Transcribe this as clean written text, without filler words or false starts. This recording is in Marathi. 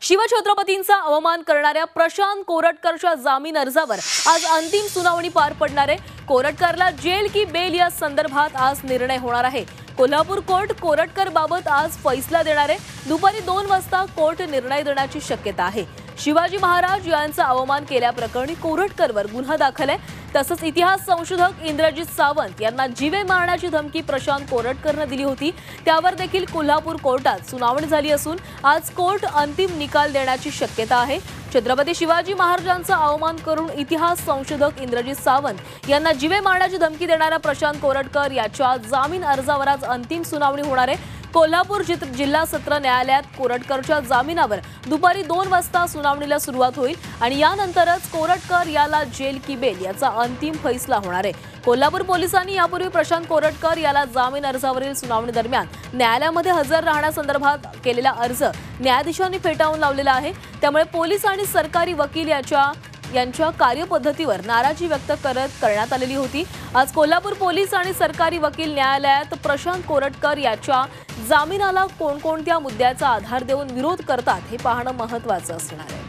शिवछत्रपतींचा अवमान करणाऱ्या प्रशांत कोरटकरच्या जामीन अर्जावर आज अंतिम सुनावणी पार पडणार आहे। कोरटकरला जेल की बेल या संदर्भात आज निर्णय होणार आहे। कोल्हापूर कोर्ट कोरटकर बाबत आज फैसला देणार आहे। दुपारी 2 वाजता कोर्ट निर्णय देण्याची शक्यता आहे। शिवाजी महाराज यांचा अवमान केल्याप्रकरणी कोरटकरवर गुन्हा दाखल आहे। तसंच इतिहास संशोधक इंद्रजित सावंत यांना जीवे मारण्याची धमकी प्रशांत कोरटकरने दिली होती, त्यावर देखील कोल्हापूर कोर्टात सुनावणी झाली असून आज कोर्ट अंतिम निकाल देण्याची शक्यता आहे। छत्रपती शिवाजी महाराजांचा अवमान करून इतिहास संशोधक इंद्रजित सावंत यांना जीवे मारण्याची धमकी देणाऱ्या प्रशांत कोरटकर याच्या जामीन अर्जावर आज अंतिम सुनावणी होणार आहे। कोल्हापूर जिल्हा सत्र न्यायालयात कोरटकरच्या जामिनावर दुपारी 2 वाजता सुनावणीला सुरुवात होईल आणि यानंतरच कोरटकर याला जेल की बेल याचा अंतिम फैसला होणार आहे। कोल्हापूर पोलिसांनी यापूर्वी प्रशांत कोरटकर याला जामीन अर्जावरील सुनावणी दरम्यान न्यायालयामध्ये हजर राहण्यासंदर्भात केलेला अर्ज न्यायाधीशांनी फेटाळून लावलेला आहे। त्यामुळे पोलीस आणि सरकारी वकील यांच्या कार्यपद्धतीवर नाराजी व्यक्त करण्यात आलेली होती। आज कोल्हापूर पोलीस आणि सरकारी वकील न्यायालयात प्रशांत कोरटकर याच्या जामिनाला कोणकोणत्या मुद्द्याचा आधार देऊन विरोध करतात हे पाहणं महत्त्वाचं असणार आहे।